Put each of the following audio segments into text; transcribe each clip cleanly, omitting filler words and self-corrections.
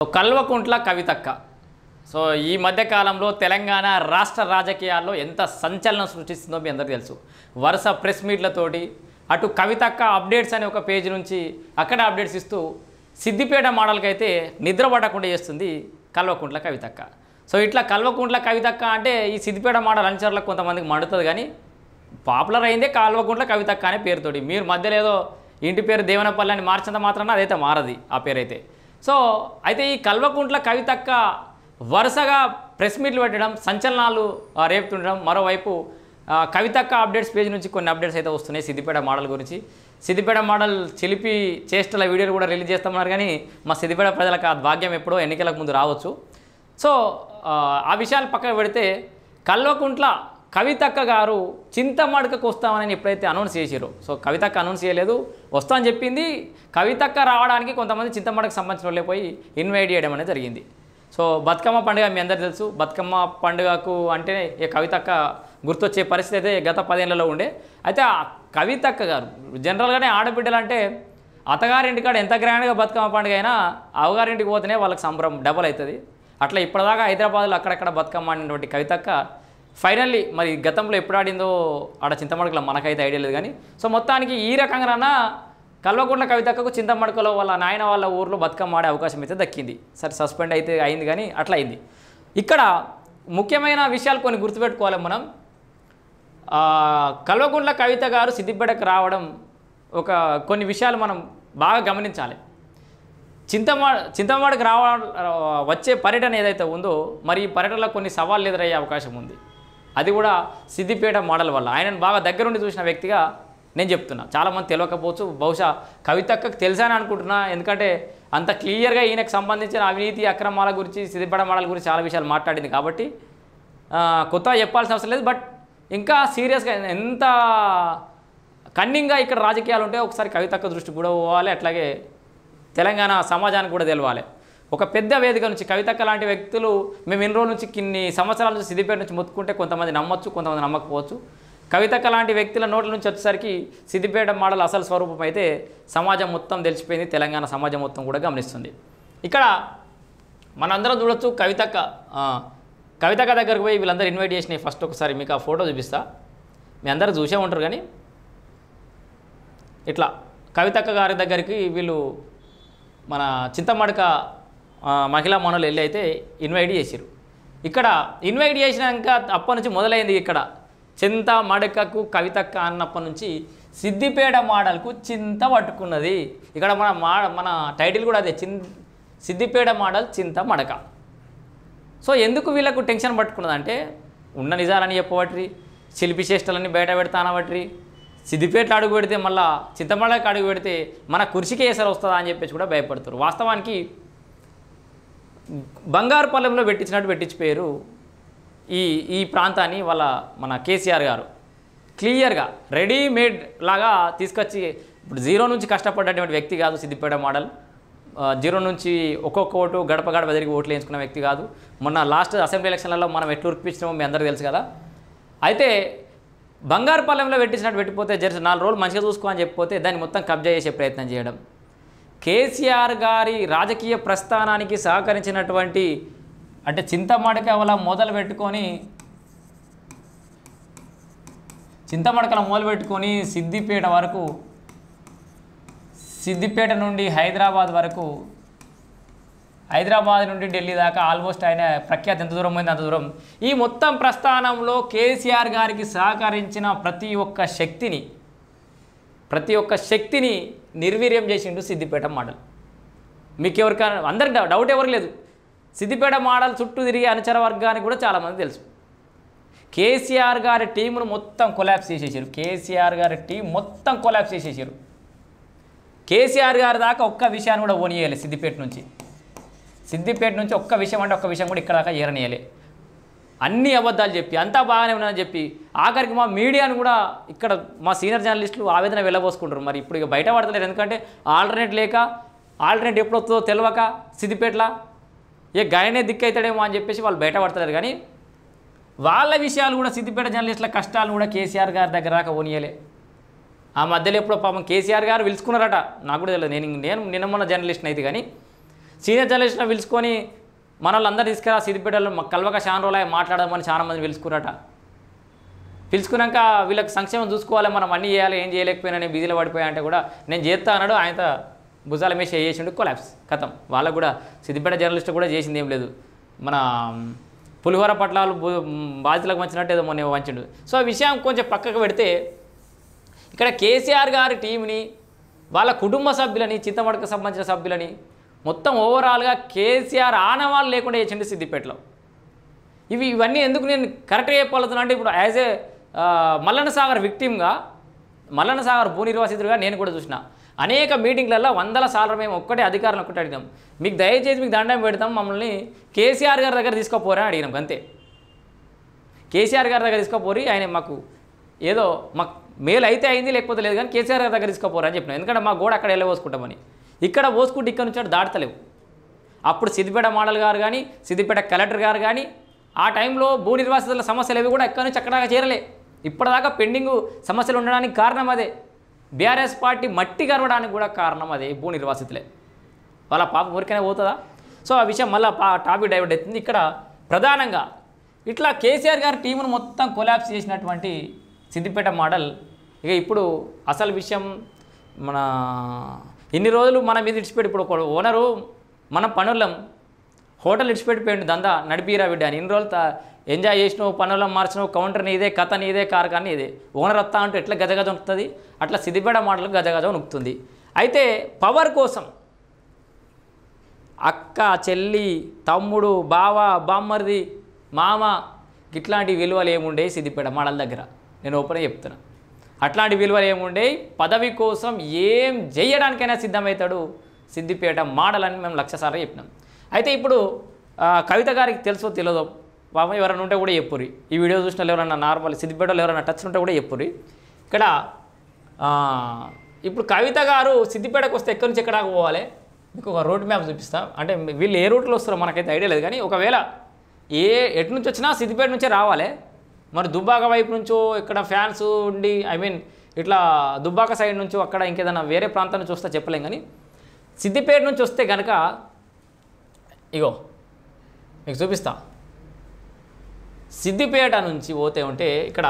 కల్వకుంట్ల కవితక్క సో ఈ మధ్య కాలంలో తెలంగాణ రాష్ట్ర రాజకీయాల్లో ఎంత సంచలనం సృష్టిస్తుందో మీ అందరికీ తెలుసు. వరుస ప్రెస్ మీట్లతోటి అటు కవితక్క అప్డేట్స్ అనే ఒక పేజ్ నుంచి అక్కడ అప్డేట్స్ ఇస్తూ సిద్దిపేట మోడల్కి అయితే నిద్ర పడకుండా చేస్తుంది కల్వకుంట్ల కవితక్క. సో ఇట్లా కల్వకుంట్ల కవితక్క అంటే ఈ సిద్దిపేట మోడల్ అనుచరులకు కొంతమందికి మండుతుంది, కానీ పాపులర్ అయిందే కల్వకుంట్ల కవితక్క అనే పేరుతోటి. మీరు మధ్యలో ఏదో ఇంటి పేరు దేవనపల్లి అని మార్చినంత మాత్రాన అదైతే మారది ఆ పేరైతే. సో అయితే ఈ కల్వకుంట్ల కవితక్క వరుసగా ప్రెస్ మీట్లు పెట్టడం, సంచలనాలు రేపుతుండడం, మరోవైపు కవితక్క అప్డేట్స్ పేజ్ నుంచి కొన్ని అప్డేట్స్ అయితే వస్తున్నాయి సిద్దిపేట మోడల్ గురించి. సిద్దిపేట మోడల్ చిలిపి చేష్టల వీడియోలు కూడా రిలీజ్ చేస్తామన్నారు, కానీ మా సిద్దిపేట ప్రజలకు ఆ భాగ్యం ఎప్పుడో ఎన్నికలకు ముందు రావచ్చు. సో ఆ విషయాలు పక్కన పెడితే కల్వకుంట్ల కవితక్క గారు చింతమడకకు వస్తామని ఎప్పుడైతే అనౌన్స్ చేసారో, సో కవితక్క అనౌన్స్ చేయలేదు, వస్తామని చెప్పింది. కవితక్క రావడానికి కొంతమంది చింతమడకు సంబంధించిన వాళ్ళే పోయి ఇన్వైట్ చేయడం అనేది జరిగింది. సో బతుకమ్మ పండుగ మీ అందరు తెలుసు. బతుకమ్మ పండుగకు అంటే ఈ కవితక్క గుర్తొచ్చే పరిస్థితి అయితే గత 10 ఏళ్లలో ఉండే. అయితే ఆ కవితక్క గారు జనరల్గానే ఆడబిడ్డలు అంటే అత్తగారింటికాడ ఎంత గ్రాండ్గా బతుకమ్మ పండుగ అయినా అవగారింటికి పోతేనే వాళ్ళకి సంబరం డబల్ అవుతుంది. అట్లా ఇప్పటిదాకా హైదరాబాద్లో అక్కడక్కడ బతుకమ్మ ఆడినటువంటి కవితక్క ఫైనల్లీ మరి గతంలో ఎప్పుడు ఆడిందో ఆడ చింతమడకలో మనకైతే ఐడియా లేదు, కానీ సో మొత్తానికి ఈ రకంగా కల్వకుంట్ల కవితక్కకు చింతమడకలో వాళ్ళ నాయన వాళ్ళ ఊర్లో బతుకమ్మ ఆడే అవకాశం అయితే దక్కింది. సరే సస్పెండ్ అయితే అయింది, కానీ అట్లా అయింది. ఇక్కడ ముఖ్యమైన విషయాలు కొన్ని గుర్తుపెట్టుకోవాలి మనం. కల్వకుంట్ల కవిత గారు సిద్దిపేటకు రావడం కొన్ని విషయాలు మనం బాగా గమనించాలి. చింతమడకు వచ్చే పర్యటన ఏదైతే ఉందో మరి ఈ పర్యటనలో కొన్ని సవాళ్ళు ఎదురయ్యే అవకాశం ఉంది. అది కూడా సిద్దిపేట మోడల్ వల్ల. ఆయనను బాగా దగ్గరుండి చూసిన వ్యక్తిగా నేను చెప్తున్నా. చాలామంది తెలియకపోవచ్చు, బహుశా కవితక్కకు తెలుసని అనుకుంటున్నా, ఎందుకంటే అంత క్లియర్గా ఈయనకు సంబంధించిన అవినీతి అక్రమాల గురించి సిద్దిపేట మోడల్ గురించి చాలా విషయాలు మాట్లాడింది కాబట్టి కొత్తగా చెప్పాల్సిన అవసరం లేదు. బట్ ఇంకా సీరియస్గా ఎంత కన్నింగ్గా ఇక్కడ రాజకీయాలు ఉంటే ఒకసారి కవితక్క దృష్టి కూడా పోవాలి, అట్లాగే తెలంగాణ సమాజానికి కూడా తెలవాలి. ఒక పెద్ద వేదిక నుంచి కవితక్క లాంటి వ్యక్తులు మేము ఇన్ని రోజుల నుంచి కొన్ని సంవత్సరాల నుంచి సిద్దిపేట నుంచి మొత్తుకుంటే కొంతమంది నమ్మొచ్చు, కొంతమంది నమ్మకపోవచ్చు. కవితక్క లాంటి వ్యక్తుల నోట్ల నుంచి వచ్చేసరికి సిద్దిపేట మోడల్ అసలు స్వరూపం అయితే సమాజం మొత్తం తెలిసిపోయింది, తెలంగాణ సమాజం మొత్తం కూడా గమనిస్తుంది. ఇక్కడ మనందరం చూడొచ్చు కవితక్క దగ్గరకు పోయి వీళ్ళందరూ ఇన్వైట్ చేసినాయి. ఫస్ట్ ఒకసారి మీకు ఆ ఫోటో చూపిస్తా, మీ అందరూ చూసే ఉంటారు. కానీ ఇట్లా కవితక్క గారి దగ్గరికి వీళ్ళు మన చింతమడక మహిళా మనులు వెళ్ళి అయితే ఇన్వైట్ చేశారు. ఇక్కడ ఇన్వైట్ చేసినాక అప్పటి నుంచి మొదలైంది. ఇక్కడ చింతమడకకు కవితక్క అన్నప్పటి నుంచి సిద్దిపేట మోడల్కు చింత పట్టుకున్నది. ఇక్కడ మన టైటిల్ కూడా అదే, సిద్దిపేట మోడల్ చింతమడక. సో ఎందుకు వీళ్ళకు టెన్షన్ పట్టుకున్నదంటే ఉన్న నిజాలని చెప్పబట్టి, శిల్పి చేష్టలన్నీ బయట పెడతానబట్టి, సిద్దిపేట అడుగు పెడితే మళ్ళీ చింతమడకు అడుగు పెడితే మన కుర్చీకి ఏసరు వస్తుందా అని చెప్పేసి కూడా భయపడతారు. వాస్తవానికి బంగారుపల్లెంలో పెట్టించిపోయారు ఈ ప్రాంతాన్ని మన కేసీఆర్ గారు క్లియర్గా రెడీమేడ్ లాగా తీసుకొచ్చి. ఇప్పుడు జీరో నుంచి కష్టపడ్డటువంటి వ్యక్తి కాదు సిద్దిపేట మోడల్. జీరో నుంచి ఒక్కొక్క ఓటు గడప గడప తిరిగి ఓట్లు వేయించుకున్న వ్యక్తి కాదు. మొన్న లాస్ట్ అసెంబ్లీ ఎలక్షన్లలో మనం ఎట్లు ఉరిపించినామో మీ అందరికీ తెలుసు కదా. అయితే బంగారుపల్లెంలో పెట్టిపోతే జర 4 రోజులు మంచిగా చూసుకో అని చెప్పిపోతే దాన్ని మొత్తం కబ్జా చేసే ప్రయత్నం చేయడం. కేసీఆర్ గారి రాజకీయ ప్రస్థానానికి సహకరించినటువంటి అంటే చింతమడకల మొదలు పెట్టుకొని సిద్దిపేట వరకు, సిద్దిపేట నుండి హైదరాబాద్ వరకు, హైదరాబాద్ నుండి ఢిల్లీ దాకా ఆల్మోస్ట్ ఆయన ప్రఖ్యాతి ఎంత దూరం పోయింది అంత దూరం. ఈ మొత్తం ప్రస్థానంలో కేసీఆర్ గారికి సహకరించిన ప్రతి ఒక్క శక్తిని నిర్వీర్యం చేసిండు సిద్దిపేట మోడల్. మీకు ఎవరికైనా అందరికి డౌట్ ఎవరు లేదు, సిద్దిపేట మోడల్ చుట్టూ తిరిగే అనుచర వర్గానికి కూడా చాలామంది తెలుసు. కేసీఆర్ గారి టీమును మొత్తం కొలాప్స్ చేసేసారు. కేసీఆర్ గారి దాకా ఒక్క విషయాన్ని కూడా ఓనియాలి సిద్దిపేట నుంచి ఒక్క విషయం కూడా ఇక్కడ దాకా ఏరనియాలి. అన్ని అబద్ధాలు చెప్పి అంతా బాగానే ఉన్నాయని చెప్పి ఆఖరికి మా మీడియాను కూడా ఇక్కడ మా సీనియర్ జర్నలిస్టులు ఆవేదన వెళ్ళబోసుకుంటారు. మరి ఇప్పుడు ఇక బయట పడతలేరు, ఎందుకంటే ఆల్టర్నేట్ ఎప్పుడు వస్తుందో తెలియక సిద్దిపేటలో గాయనే దిక్కవుతాడేమో అని చెప్పేసి వాళ్ళు బయట పడతలేరు. కానీ వాళ్ళ విషయాలు కూడా సిద్దిపేట జర్నలిస్టుల కష్టాలు కూడా కేసీఆర్ గారి దగ్గర దాకా ఓనియలే. ఆ మధ్యలో ఎప్పుడో పాపం కేసీఆర్ గారు పిలుచుకున్నారట, నాకు కూడా తెలియదు. నేను నిన్న మొన్న జర్నలిస్ట్ని అయితే, కానీ సీనియర్ జర్నలిస్ట్ని పిలుచుకొని మన వాళ్ళందరూ తీసుకురా సిద్దిపేటలో కల్వక చాలా రోజులు మాట్లాడదామని చాలా మంది పిలుచుకున్నారట. పిలుచుకున్నాక వీళ్ళకి సంక్షేమం చూసుకోవాలి, మనం అన్నీ చేయాలి, ఏం చేయలేకపోయినా నేను బిజీలో పడిపోయా అంటే కూడా నేను చేస్తా అన్నాడు. ఆయన భుజాల మీద చేసిండు, కొలాప్స్ కథం. వాళ్ళకు కూడా సిద్దిపేట జర్నలిస్ట్ కూడా చేసింది ఏం లేదు. మన పులిహోర పట్లాలు బాధితులకు వంచినట్టు ఏదో మొన్న వంచిండు. సో ఆ విషయం కొంచెం పక్కకు పెడితే ఇక్కడ కేసీఆర్ గారి టీంని, వాళ్ళ కుటుంబ సభ్యులని, చింతమడకు సంబంధించిన సభ్యులని మొత్తం ఓవరాల్గా కేసీఆర్ ఆనవాళ్ళు లేకుండా చేసిండు సిద్దిపేటలో. ఇవన్నీ ఎందుకు నేను కరెక్ట్గా చెప్పగలుగుతున్నా అంటే ఇప్పుడు యాజ్ ఏ మల్లన్న సాగర్ విక్టిమ్గా, మల్లన్న సాగర్ భూ నిర్వాసితుడిగా నేను కూడా చూసిన అనేక మీటింగ్లలో వందల సార్లు మేము ఒక్కటే అధికారులను ఒక్కటే అడిగినాం, మీకు దయచేసి మీకు దండం పెడతాం, మమ్మల్ని కేసీఆర్ గారి దగ్గర తీసుకోపోరా అని అడిగినాం అంతే. కేసీఆర్ గారి దగ్గర తీసుకోపోరి, ఆయన మాకు ఏదో మాకు మేలు అయితే అయింది లేకపోతే లేదు, కానీ కేసీఆర్ గారి దగ్గర తీసుకోపోరా అని చెప్పినాం. ఎందుకంటే మా గోడ అక్కడ వెళ్ళబోసుకుంటామని, ఇక్కడ పోసుకుంటే ఇక్కడ నుంచి దాటలేవు. అప్పుడు సిద్దిపేట మోడల్ గారు కానీ, సిద్దిపేట కలెక్టర్ గారు కానీ ఆ టైంలో భూ నిర్వాసితుల సమస్యలు అవి కూడా ఎక్కడి నుంచి అక్కడ చేరలే. ఇప్పటిదాకా పెండింగ్ సమస్యలు ఉండడానికి కారణం అదే. బీఆర్ఎస్ పార్టీ మట్టి గరవడానికి కూడా కారణం అదే, భూ నిర్వాసితులే. వాళ్ళ పాప ఊరికైనా పోతుందా? సో ఆ విషయం మళ్ళీ టాపిక్ డైవర్ట్ అవుతుంది. ఇక్కడ ప్రధానంగా ఇట్లా కేసీఆర్ గారి టీమును మొత్తం కొలాప్స్ చేసినటువంటి సిద్దిపేట మోడల్. ఇక ఇప్పుడు అసలు విషయం, మన ఇన్ని రోజులు మన మీద ఇడిచిపెట్టి ఇప్పుడు ఒక ఓనరు మనం పనులం హోటల్ ఇడిచిపెట్టిపోయిండు, దందా నడిపిరా బిడ్డ అని. ఇన్ని రోజులు ఎంజాయ్ చేసినావు, పనులం మార్చినావు, కౌంటర్ నీదే, కథ నీదే, కారు కానీ నీదే. ఓనర్ వస్తా అంటూ ఎట్లా గజగజ ఉనుకుతుంది, అట్లా సిద్దిపేట మోడల్ గజగజ ఉనుకుతుంది. అయితే పవర్ కోసం అక్క, చెల్లి, తమ్ముడు, బావ, బామ్మర్ది, మామ ఇట్లాంటి విలువలు ఏముండే సిద్దిపేట మోడల్ దగ్గర, నేను ఓపెన్గా చెప్తున్నా. అట్లాంటి విలువలు ఏముండే, పదవి కోసం ఏం చేయడానికైనా సిద్ధమవుతాడు సిద్దిపేట మోడల్ అని మేము లక్షసార్లు చెప్పినాం. అయితే ఇప్పుడు కవిత గారికి తెలుసో తెలియదో పాపం, ఎవరైనా ఉంటే కూడా చెప్పుర్రి. ఈ వీడియో చూసిన ఎవరైనా నార్మల్ సిద్దిపేటలో ఎవరైనా టచ్ ఉంటే కూడా చెప్పుర్రి. ఇక్కడ ఇప్పుడు కవిత గారు సిద్దిపేటకు వస్తే ఎక్కడి నుంచి ఎక్కడికి పోవాలి మీకు ఒక రోడ్ మ్యాప్ చూపిస్తా. అంటే వీళ్ళు ఏ రూట్లో వస్తారో మనకైతే ఐడియా లేదు, కానీ ఒకవేళ ఎటు నుంచి వచ్చినా సిద్దిపేట నుంచే రావాలి. మరి దుబ్బాక వైపు నుంచో ఇక్కడ ఫ్యాన్స్ ఉండి, ఐ మీన్ ఇట్లా దుబ్బాక సైడ్ నుంచో అక్కడ ఇంకేదైనా వేరే ప్రాంతం నుంచి వస్తే చెప్పలేం, కానీ సిద్దిపేట నుంచి వస్తే కనుక ఇగో మీకు చూపిస్తా. సిద్దిపేట నుంచి పోతే ఉంటే ఇక్కడ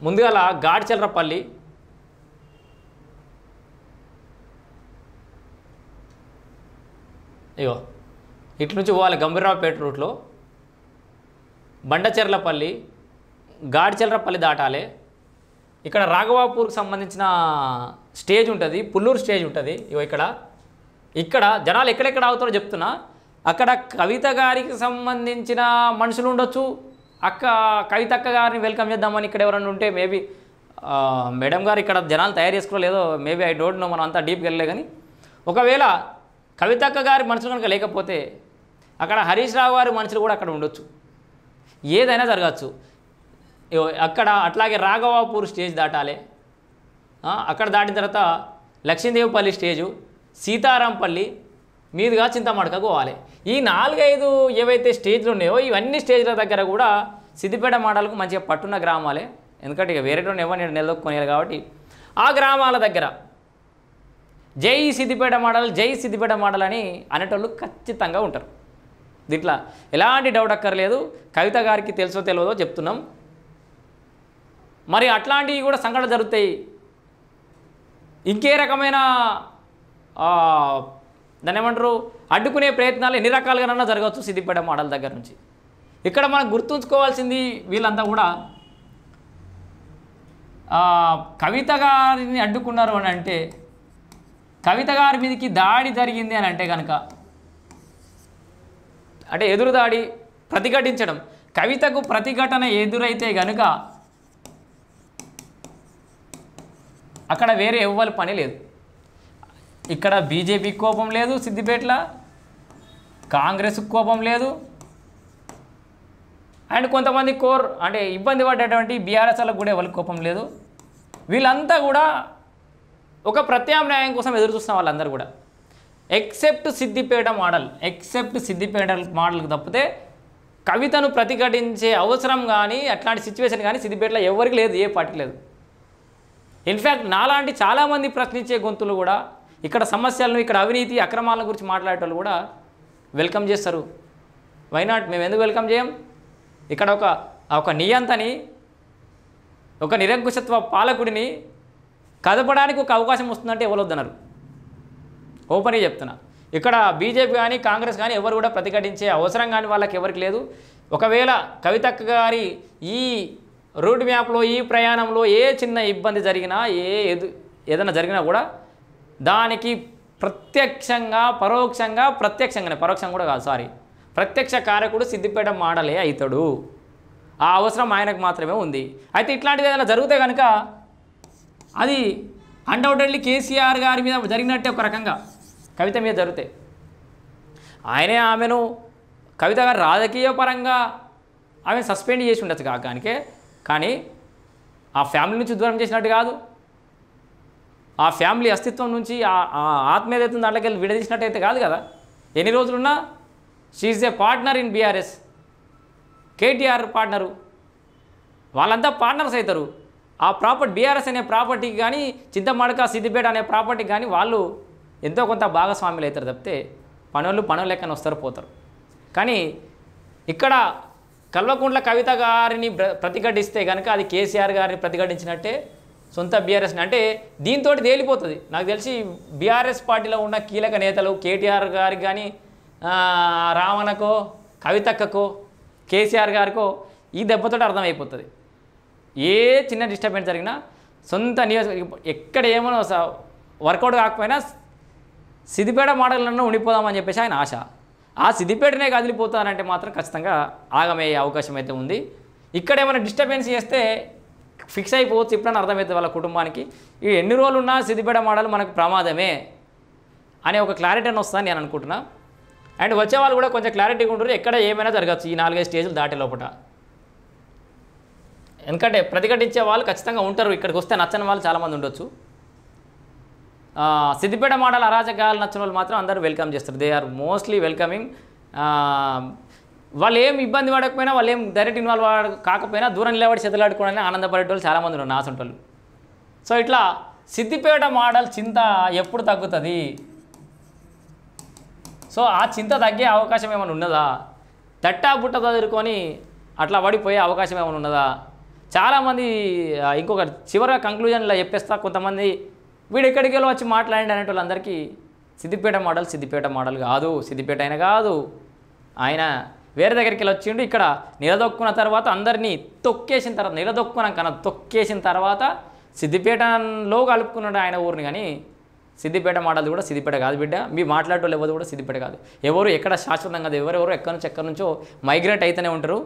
ముందుగాల గాడ్చెల్రపల్లి, ఇగో ఇటు నుంచి పోవాలి గంభీరరావుపేట రూట్లో, బండచెర్లపల్లి, గాడ్చెల్రపల్లి దాటాలి. ఇక్కడ రాఘవాపూర్కి సంబంధించిన స్టేజ్ ఉంటుంది, పుల్లూరు స్టేజ్ ఉంటుంది. ఇగో ఇక్కడ జనాలు ఎక్కడెక్కడ ఆగుతారో చెప్తున్నా. అక్కడ కవిత గారికి సంబంధించిన మనుషులు ఉండొచ్చు. కవితక్క గారిని వెల్కమ్ చేద్దామని ఇక్కడ ఎవరైనా ఉంటే మేబీ మేడం గారు ఇక్కడ జనాలు తయారు చేసుకోలేదో, మేబీ ఐ డోంట్ నో, మనం అంతా డీప్కి వెళ్ళలే. కానీ ఒకవేళ కవితక్క గారి మనుషులు కనుక లేకపోతే అక్కడ హరీష్ రావు గారి మనుషులు కూడా అక్కడ ఉండొచ్చు, ఏదైనా జరగచ్చు. అక్కడ అట్లాగే రాఘవాపూర్ స్టేజ్ దాటాలి. అక్కడ దాటిన తర్వాత లక్ష్మీదేవిపల్లి స్టేజు, సీతారాంపల్లి మీదుగా చింతమడక పోవాలి. ఈ 4-5 ఏవైతే స్టేజ్లు ఉన్నాయో ఇవన్నీ స్టేజ్ల దగ్గర కూడా సిద్దిపేట మోడల్కు మంచిగా పట్టున్న గ్రామాలే. ఎందుకంటే ఇక వేరే ఎవరు నిలదొక్కునేది కాబట్టి ఆ గ్రామాల దగ్గర జై సిద్దిపేట మోడల్, జై సిద్దిపేట మోడల్ అని అనేటోళ్ళు ఖచ్చితంగా ఉంటారు. దీంట్లో ఎలాంటి డౌట్ అక్కర్లేదు. కవిత గారికి తెలుసో తెలియదో చెప్తున్నాం. మరి అట్లాంటివి కూడా సంఘటన జరుగుతాయి. ఇంకే రకమైన దాన్ని ఏమంటారు, అడ్డుకునే ప్రయత్నాలు ఎన్ని రకాలుగానన్నా జరగవచ్చు సిద్దిపేట మోడల్ దగ్గర నుంచి. ఇక్కడ మనం గుర్తుంచుకోవాల్సింది, వీళ్ళంతా కూడా కవిత గారిని అడ్డుకున్నారు అని అంటే, కవిత గారి మీదకి దాడి జరిగింది అని అంటే కనుక, అంటే ఎదురు దాడి, ప్రతిఘటించడం, కవితకు ప్రతిఘటన ఎదురైతే కనుక అక్కడ వేరే ఎవ్వరి పని లేదు. ఇక్కడ బీజేపీ కోపం లేదు, సిద్దిపేటలో కాంగ్రెస్కి కోపం లేదు, అండ్ కొంతమంది అంటే ఇబ్బంది పడ్డటువంటి బీఆర్ఎస్లకు కూడా ఎవరికి కోపం లేదు. వీళ్ళంతా కూడా ఒక ప్రత్యామ్నాయం కోసం ఎదురు చూస్తున్న వాళ్ళందరూ కూడా, ఎక్సెప్ట్ సిద్దిపేట మోడల్కి తప్పితే కవితను ప్రతిఘటించే అవసరం కానీ అట్లాంటి సిచ్యువేషన్ కానీ సిద్దిపేటలో ఎవరికి లేదు, ఏ పార్టీ లేదు. ఇన్ఫ్యాక్ట్ నాలాంటి చాలామంది ప్రశ్నించే గొంతులు కూడా ఇక్కడ సమస్యలను ఇక్కడ అవినీతి అక్రమాల గురించి మాట్లాడేటోళ్ళు కూడా వెల్కమ్ చేస్తారు. వైనాట్ మేము ఎందుకు వెల్కమ్ చేయం? ఇక్కడ ఒక నియంతని ఒక నిరంకుశత్వ పాలకుడిని కదపడానికి ఒక అవకాశం వస్తుందంటే ఎవరు వద్దన్నారు? ఓపెన్గా చెప్తున్నా. ఇక్కడ బీజేపీ కానీ కాంగ్రెస్ కానీ ఎవరు కూడా ప్రతిఘటించే అవసరం కానీ వాళ్ళకి ఎవరికి లేదు. ఒకవేళ కవితక్క గారి ఈ రూట్ మ్యాప్లో ఈ ప్రయాణంలో ఏ చిన్న ఇబ్బంది జరిగినా ఏదైనా జరిగినా కూడా దానికి ప్రత్యక్షంగా పరోక్షంగా కూడా కాదు, ప్రత్యక్ష కారకుడు సిద్దిపేట మాడలే అవుతాడు. ఆ అవసరం ఆయనకు మాత్రమే ఉంది. అయితే ఇట్లాంటిది ఏదైనా జరిగితే కనుక అది అన్డౌటెడ్లీ కేసీఆర్ గారి మీద జరిగినట్టే ఒక రకంగా కవిత మీద జరిగితే ఆయనే ఆమెను కవిత గారు రాజకీయ పరంగా ఆమె సస్పెండ్ చేసి ఉండొచ్చు కానీ ఆ ఫ్యామిలీ నుంచి దూరం చేసినట్టు కాదు, ఆ ఫ్యామిలీ అస్తిత్వం నుంచి ఆత్మీయత దాంట్లోకి వెళ్ళి విడదీసినట్టయితే కాదు కదా. ఎన్ని రోజులున్నా she a partner in BRS. KTR partner, వాళ్ళంతా పార్ట్నర్స్ అవుతారు. ఆ ప్రాపర్టీ బీఆర్ఎస్ అనే ప్రాపర్టీకి కానీ చింతమడక సిద్దిపేట అనే ప్రాపర్టీకి కానీ వాళ్ళు ఎంతో కొంత భాగస్వాములు అవుతారు తప్పితే పనులు లెక్కన వస్తారు పోతారు. కానీ ఇక్కడ కల్వకుంట్ల కవిత గారిని ప్రతిఘటిస్తే కనుక అది కేసీఆర్ గారిని ప్రతిఘటించినట్టే, సొంత బీఆర్ఎస్ని. అంటే దీంతో తేలిపోతుంది. నాకు తెలిసి బీఆర్ఎస్ పార్టీలో ఉన్న కీలక నేతలు కేటీఆర్ గారికి కానీ రావణకో కవితక్కకో కేసీఆర్ గారికో ఈ దెబ్బతో అర్థమైపోతుంది. ఏ చిన్న డిస్టర్బెన్స్ జరిగినా సొంత ఎక్కడ ఏమైనా వర్కౌట్ కాకపోయినా సిద్దిపేట మోడల్ను ఉండిపోదామని చెప్పేసి ఆయన ఆశ. ఆ సిద్దిపేటనే కదిలిపోతానంటే మాత్రం ఖచ్చితంగా ఆగమయ్యే అవకాశం అయితే ఉంది. ఇక్కడ ఏమైనా డిస్టర్బెన్స్ చేస్తే ఫిక్స్ అయిపోవచ్చు, ఇప్పుడని అర్థమవుతుంది వాళ్ళ కుటుంబానికి. ఈ ఎన్ని రోజులు ఉన్నా సిద్దిపేట మోడల్ మనకు ప్రమాదమే అనే ఒక క్లారిటీ అని వస్తుందని నేను అనుకుంటున్నా. అండ్ వచ్చే వాళ్ళు కూడా కొంచెం క్లారిటీగా ఉంటారు, ఎక్కడ ఏమైనా జరగచ్చు ఈ 4-5 స్టేజ్లు దాటే లోపల. ఎందుకంటే ప్రతిఘటించే వాళ్ళు ఖచ్చితంగా ఉంటారు, ఇక్కడికి వస్తే నచ్చని వాళ్ళు చాలామంది ఉండొచ్చు. సిద్దిపేట మోడల్ అరాజకాలు నచ్చిన వాళ్ళు మాత్రం అందరూ వెల్కమ్ చేస్తారు. They are mostly welcoming. వాళ్ళు ఏం ఇబ్బంది పడకపోయినా, వాళ్ళు ఏం డైరెక్ట్ ఇన్వాల్వ్ కాకపోయినా దూరం నిలబడి చెదలాడుకోవడానికి ఆనందపడేటోళ్ళు చాలామంది ఉన్నారు నాసంటోళ్ళు. సో ఇట్లా సిద్దిపేట మోడల్ చింత ఎప్పుడు తగ్గుతుంది? సో ఆ చింత తగ్గే అవకాశం ఏమైనా ఉన్నదా? తట్టా బుట్ట చదువుకొని అట్లా పడిపోయే అవకాశం ఏమైనా ఉన్నదా? చాలామంది ఇంకొక చివరిగా కంక్లూజన్లో చెప్పేస్తా, కొంతమంది వీడు ఎక్కడికి వెళ్ళి వచ్చి మాట్లాడండి అనేటోళ్ళందరికీ సిద్దిపేట మోడల్ కాదు, సిద్దిపేట అయినా కాదు, ఆయన వేరే దగ్గరికి వెళ్ళి వచ్చిండు. ఇక్కడ నిలదొక్కున్న తర్వాత అందరినీ తొక్కేసిన తర్వాత సిద్దిపేటలో కలుపుకున్నాడు ఆయన ఊరిని. కానీ సిద్దిపేట మోడల్ కూడా సిద్దిపేట కాదు బిడ్డ. మీ మాట్లాడేటోళ్ళు ఎవరు కూడా సిద్దిపేట కాదు. ఎవరు ఎక్కడ శాశ్వతం కాదు, ఎవరెవరు ఎక్కడి నుంచో మైగ్రేట్ అయితేనే ఉంటారు.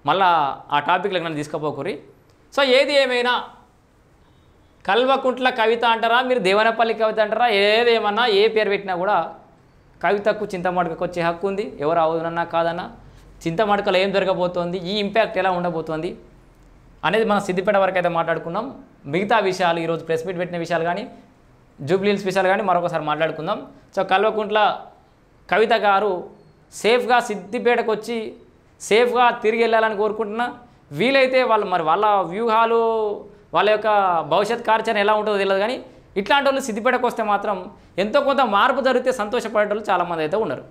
మళ్ళీ ఆ టాపిక్లకు నన్ను తీసుకుపోకూరి. సో ఏది ఏమైనా కల్వకుంట్ల కవిత అంటారా, మీరు దేవనపల్లి కవిత అంటారా, ఏదేమన్నా ఏ పేరు పెట్టినా కూడా కవితకు చింతమడకకు వచ్చే హక్కు ఉంది. ఎవరు అవునన్నా కాదన్నా చింతమడకలో ఏం జరగబోతోంది, ఈ ఇంపాక్ట్ ఎలా ఉండబోతోంది అనేది మనం సిద్దిపేట వరకు అయితే మాట్లాడుకున్నాం. మిగతా విషయాలు ఈరోజు ప్రెస్ మీట్ పెట్టిన విషయాలు కానీ జూబ్లీ హిల్స్ విషయాలు కానీ మరొకసారి మాట్లాడుకుందాం. సో కల్వకుంట్ల కవిత గారు సేఫ్గా సిద్దిపేటకు వచ్చి సేఫ్గా తిరిగి వెళ్ళాలని కోరుకుంటున్నా. వీలైతే వాళ్ళ వ్యూహాలు వాళ్ళ యొక్క భవిష్యత్ కార్యాచరణ ఎలా ఉంటుందో తెలియదు. కానీ ఇట్లాంటి వాళ్ళు సిద్దిపేటకు వస్తే మాత్రం ఎంతో కొంత మార్పు జరిగితే సంతోషపడేటోళ్ళు చాలామంది అయితే ఉన్నారు.